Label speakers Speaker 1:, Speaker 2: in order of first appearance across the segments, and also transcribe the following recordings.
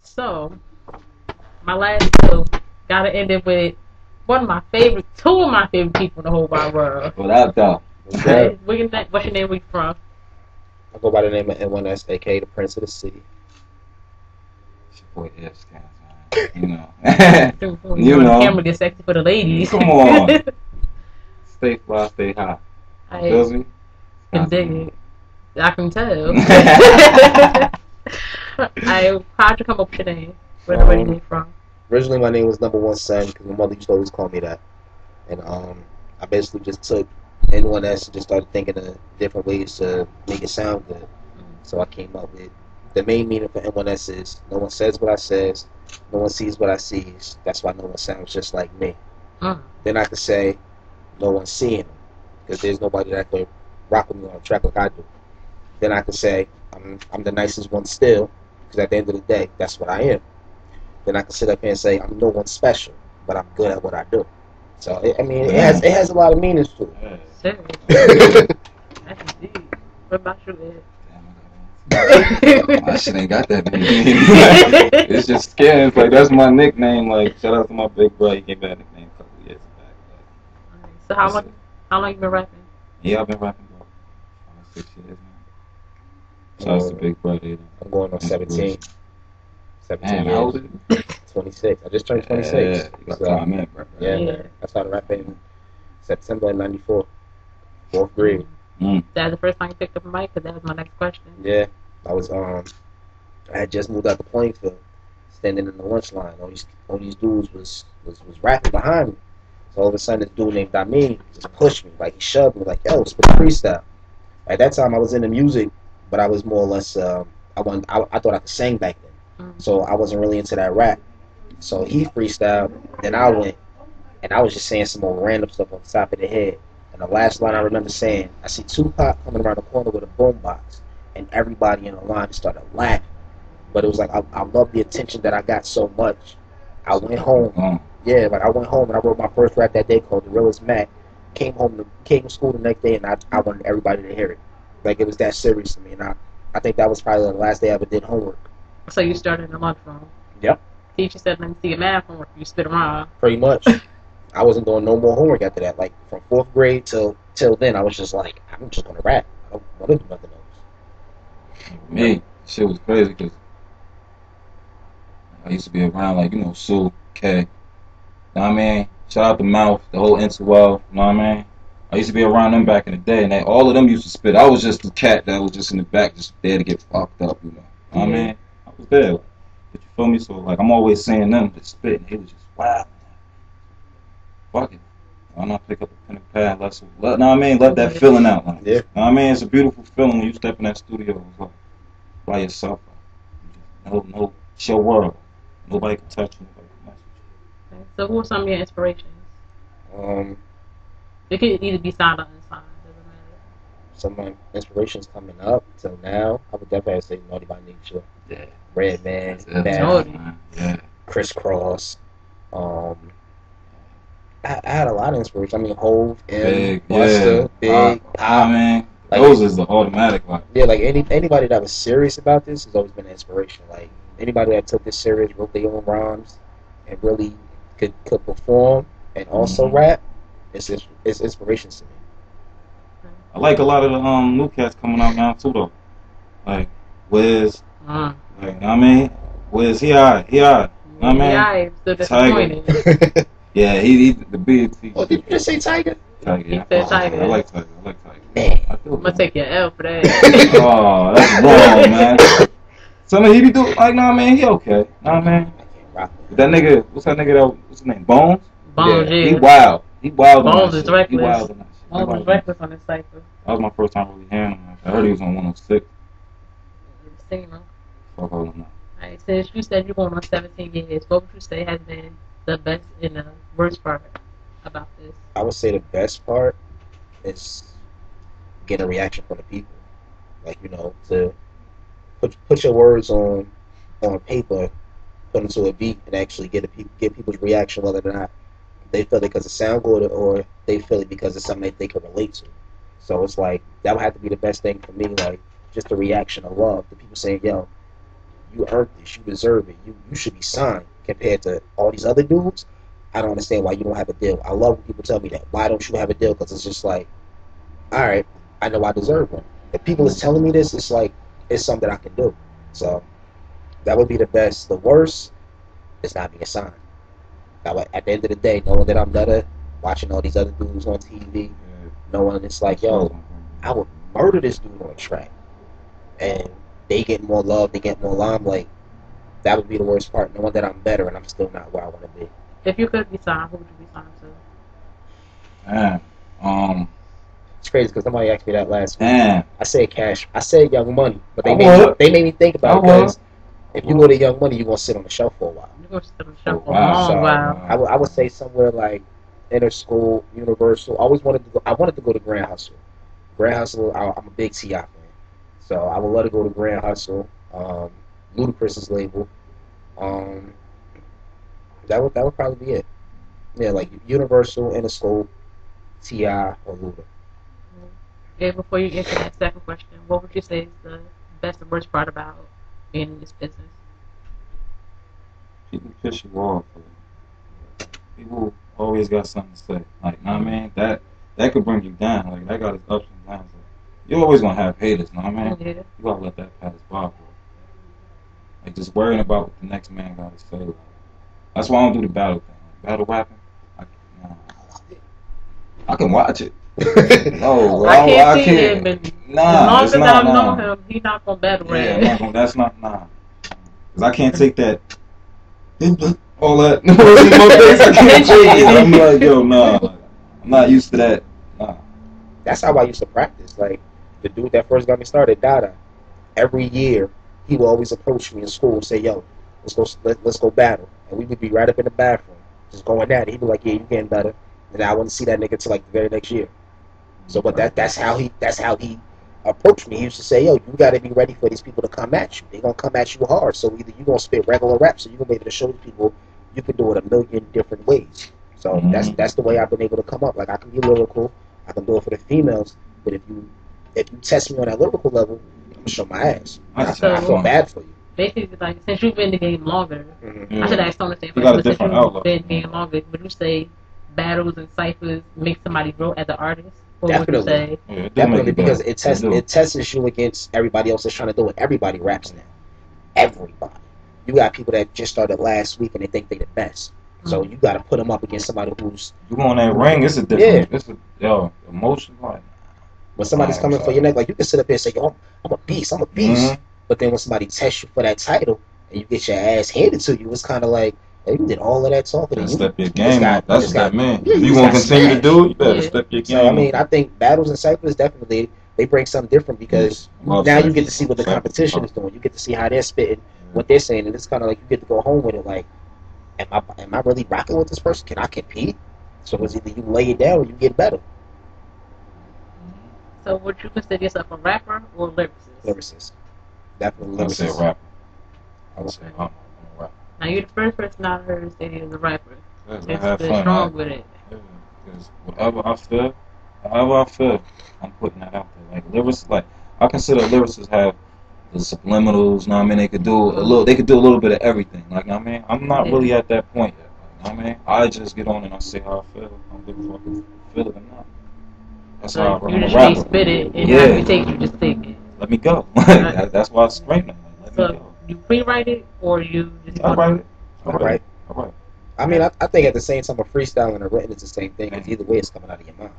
Speaker 1: So, my last two gotta end it with two of my favorite people in the whole wide world.
Speaker 2: Without doubt.
Speaker 1: Hey, what's your name? Where you from?
Speaker 3: I go by the name of N1S, aka the Prince of the City.
Speaker 2: It's your boy F. Skinz, man. You know.
Speaker 1: The camera gets sexy for the ladies.
Speaker 2: Come on. Stay fly, stay high. Feels me?
Speaker 1: Can dig it. I can tell. How'd you come up with your name? Where's your name from?
Speaker 3: Originally, my name was Number One Son because my mother used to always call me that, and I basically just took N1S and just started thinking of different ways to make it sound good. So I came up with the main meaning for N1S is no one says what I says, no one sees what I sees. That's why no one sounds just like me. Then I could say no one's seeing me because there's nobody that could rock with me on a track like I do. Then I could say I'm the nicest one still because at the end of the day, that's what I am. Then I can sit up here and say I'm no one special, but I'm good at what I do. So it has a lot of meanings to it.
Speaker 1: That's deep. What about you, Ed?
Speaker 2: My shit ain't got that meaning. It's just Skinz. Like that's my nickname. Like shout out to my big brother. He gave me that nickname a couple of years back.
Speaker 1: So how long you been rapping?
Speaker 2: Yeah, I've been rapping for 6 years now. Shout out to big brother.
Speaker 3: I'm going on 17. 17
Speaker 2: Man, how old are you?
Speaker 3: 26. I just turned 26.
Speaker 2: Yeah, man.
Speaker 3: I started rapping September '94, 4th grade.
Speaker 1: That's the first time you picked up a mic, because that was my next question.
Speaker 3: Yeah, I was I had just moved out the playing field, standing in the lunch line. All these dudes was rapping behind me. So all of a sudden, this dude named Dami just pushed me, like he shoved me, like yo, spit freestyle. At that time, I was into music, but I was more or less I thought I could sing back then, so I wasn't really into that rap. So he freestyled, then I went, and I was just saying some more random stuff on the top of the head. And the last line I remember saying, I see Tupac coming around the corner with a boombox, and everybody in the line started laughing. But it was like I loved the attention that I got so much. I went home. Yeah, like I went home and I wrote my first rap that day called "The Realest Mac." Came to school the next day, and I wanted everybody to hear it. Like it was that serious to me, and I think that was probably the last day I ever did homework.
Speaker 1: So you started in the lunchroom.
Speaker 3: Yep.
Speaker 1: Teacher said, "Let me see your math homework." You spit around.
Speaker 3: Pretty much. I wasn't doing no more homework after that. Like from 4th grade till then, I was just like, I'm just gonna rap. I don't want to do nothing else.
Speaker 2: Me, shit was crazy because I used to be around like Sue, K. You know what I mean? Shout out to Mouth, the whole Interwell. You know what I mean? I used to be around them back in the day, and all of them used to spit. I was just the cat that was just in the back, just there to get fucked up. You know what I mean? I was there. But you feel me? So like I'm always saying them to spit, and it was just wow. Fuck it. Why not pick up a pen and pad? Let that feeling out. Like,
Speaker 3: yeah.
Speaker 2: Know what I mean? It's a beautiful feeling when you step in that studio like, by yourself. No, it's your world. Nobody can touch you. Nobody can mess with you.
Speaker 1: So who are some of your inspirations? It could either be signed or unsigned. Doesn't matter.
Speaker 3: Some of my inspirations coming up till now, I would definitely say Naughty by Nature.
Speaker 2: Yeah.
Speaker 3: Redman, Crisscross. I had a lot of inspiration. I mean, Hove, Busta, Big, Pop.
Speaker 2: I mean, those is the automatic one.
Speaker 3: Yeah, like anybody that was serious about this has always been an inspiration. Like anybody that took this serious, wrote their own rhymes, and really could perform and also rap, it's inspiration to me.
Speaker 2: I like a lot of the new cats coming out now too, though. Like Wiz, like you know what I mean, Wiz, he alright. You know what I mean,
Speaker 1: Tiger.
Speaker 2: Yeah, he the big.
Speaker 3: Oh, did you just say Tiger?
Speaker 2: Tiger, yeah.
Speaker 1: He said Tiger.
Speaker 2: I like Tiger.
Speaker 3: Man,
Speaker 2: I'm
Speaker 1: gonna take your L for that.
Speaker 2: Oh, that's wrong, man. Something he be doing, like, nah, man, he okay. Nah, man. That nigga, what's his name? Bones?
Speaker 1: Bones, yeah.
Speaker 2: He wild.
Speaker 1: Bones is reckless. He wild on that shit. Bones is reckless on this cycle.
Speaker 2: That was my first time really hearing him. I heard he was on 106.
Speaker 1: Seen him.
Speaker 2: Fuck all of them.
Speaker 1: Alright, since you said you're going on 17 years, what would you say has been the best and the worst part about this?
Speaker 3: I would say the best part is getting a reaction from the people. Like, to put your words on paper, put them to a beat, and actually get people's reaction, whether or not they feel it because it sounds good or they feel it because it's something that they can relate to. So it's like that would have to be the best thing for me, like just the reaction of love, the people saying, "Yo, You earned this. You deserve it. You should be signed. Compared to all these other dudes, I don't understand why you don't have a deal. I love when people tell me that. Why don't you have a deal? Because it's just like, all right, I know I deserve one. If people is telling me this, it's like it's something I can do. So that would be the best. The worst is not being signed. Now, at the end of the day, knowing that I'm better, watching all these other dudes on TV, knowing it's like, yo, I would murder this dude on track, and they get more love, they get more limelight. That would be the worst part, knowing that I'm better and I'm still not where I want to be.
Speaker 1: If you could be signed, who would you be signed to?
Speaker 2: Man,
Speaker 3: it's crazy because somebody asked me that last week.
Speaker 2: Man.
Speaker 3: I said Cash. I said Young Money, but they made me think about it because if you go to Young Money, you're gonna sit on the shelf for a while.
Speaker 1: You're gonna sit on the shelf for a long while.
Speaker 3: I would say somewhere like Inner School, Universal. I wanted to go to Grand Hustle. Grand Hustle. I'm a big T.I. fan, so I would love to go to Grand Hustle. Ludacris's label. That would probably be it. Yeah, like Universal, Inner School, T.I. or Luda.
Speaker 1: Yeah, before you answer that second question, what would you say is the best and worst part about being in this business?
Speaker 2: People piss you off. People always got something to say. Like, know what I mean? That could bring you down. Like, that got its ups and downs. Like, you're always gonna have haters, know what I mean?
Speaker 1: Yeah.
Speaker 2: You gotta let that pass by, bro. Like, just worrying about what the next man gotta say. Like, that's why I don't do the battle thing. Like, battle rapping, I can watch it. No, bro,
Speaker 1: I can't see him. As long as I know him, he's not gonna battle rap.
Speaker 2: Yeah, that's not because I can't take that. All that noise in my face. I can't take it. I'm like, yo, nah. I'm not used to that. Nah.
Speaker 3: That's how I used to practice. Like the dude that first got me started, Dada. Every year, he would always approach me in school and say, "Yo, let's go battle," and we would be right up in the bathroom, just going at it. He'd be like, "Yeah, you getting better," and I wouldn't see that nigga till like the very next year. So, but that's how he approached me. He used to say, "Yo, you got to be ready for these people to come at you. They're gonna come at you hard. So either you gonna spit regular raps, or you gonna be able to show these people you can do it a million different ways." So that's the way I've been able to come up. Like I can be lyrical, I can do it for the females. But if you test me on that lyrical level, I'm gonna show my ass. I feel bad for you.
Speaker 1: Basically, like since you've been in the game longer, I should ask someone the same
Speaker 2: question.
Speaker 1: Since you've been in the game longer, would you say battles and ciphers make somebody grow as an artist? Or
Speaker 3: Definitely.
Speaker 1: would you say?
Speaker 2: Yeah,
Speaker 3: definitely, because it tests you against everybody else that's trying to do it. Everybody raps now. Everybody. You got people that just started last week and they think they the best. So you got to put them up against somebody who's...
Speaker 2: You go in that ring, it's a different... Yeah. It's emotion. Like,
Speaker 3: when somebody's coming for your neck, like you can sit up here and say, "Yo, I'm a beast. I'm a beast." But then when somebody tests you for that title and you get your ass handed to you, it's kind of like, hey, you did all of that talking. And
Speaker 2: step your game up. That's what I mean. If you want to continue to do it, you better step your game up.
Speaker 3: So, I mean, I think battles and ciphers definitely, they bring something different because now you get to see what the competition is doing. You get to see how they're spitting, what they're saying. And it's kind of like you get to go home with it like, am I really rocking with this person? Can I compete? So it's either you lay it down or you get better.
Speaker 1: So would you consider yourself a rapper or a lyricist?
Speaker 3: Lyricist. Definitely lyricist.
Speaker 2: I say rapper.
Speaker 3: I would say
Speaker 2: I'm a rapper.
Speaker 1: Now you're the first person I heard say he was a rapper.
Speaker 2: It's
Speaker 1: strong with it.
Speaker 2: Because whatever I feel, I'm putting that out there. Like lyricists, like I consider lyricists have the subliminals. Know what I mean? They could do a little bit of everything. Like, know what I mean? I'm not really at that point yet. Like, know what I mean? I just get on and I say how I feel. I don't give a fuck if you feel it or not. That's how I run.
Speaker 1: You just spit it, and how you take it, you just take it.
Speaker 2: Let me go. That's why I scream it. Let me go.
Speaker 1: You pre-write it, or you just...
Speaker 2: I write it.
Speaker 3: All right. I mean, I think at the same time, a freestyle and a written is the same thing. Because either way, it's coming out of your mouth.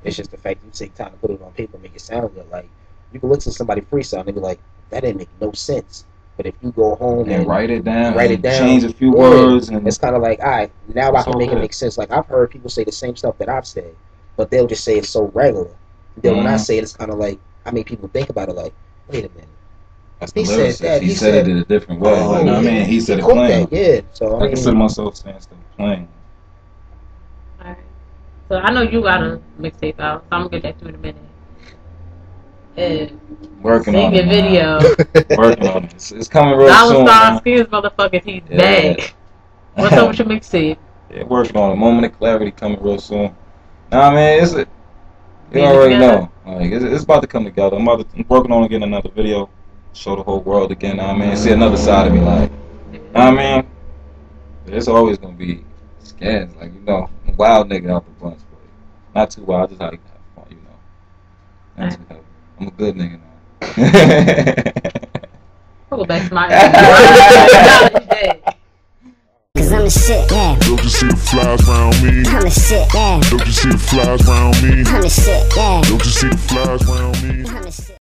Speaker 3: It's just the fact you take time to put it on paper and make it sound good. Like, you can listen to somebody freestyle and they be like, that didn't make no sense. But if you go home and
Speaker 2: write it down,
Speaker 3: change
Speaker 2: a few words, and
Speaker 3: it's kind of like, all right, now I can make it make sense. Like, I've heard people say the same stuff that I've said, but they'll just say it's so regular. Then when I say it, it's kind of like, I make people think about it like, wait a minute.
Speaker 2: He said that. He said it in a different way.
Speaker 3: Oh,
Speaker 2: like, I mean, he said it plain.
Speaker 3: Yeah. So
Speaker 2: I consider myself saying stuff plain.
Speaker 1: Alright. So I know you got a mixtape out, so I'm gonna get back to it in a minute. And
Speaker 2: working on it.
Speaker 1: Video.
Speaker 2: Working on it. It's coming real soon.
Speaker 1: Skinz motherfucker, he's back. What's up with your mixtape?
Speaker 2: Yeah, working on it. Moment of Clarity coming real soon. Nah, man, you already know. Like, it's about to come together. I'm working on getting another video show the whole world again. Know what I mean, see another side of me, like, know what I mean. It's always gonna be Skinz, like, you know, I'm a wild nigga out the bunch, but not too wild. Just like have fun, you know. Not too heavy. I'm a good nigga now.
Speaker 1: I'll go back to my
Speaker 4: Cause I'm the shit, yeah.
Speaker 5: Don't you see the flies round me?
Speaker 4: I'm the shit, yeah.
Speaker 5: Don't you see the flies round me?
Speaker 4: I'm the shit, yeah.
Speaker 5: Don't you see the flies round me?
Speaker 4: I'm the shit.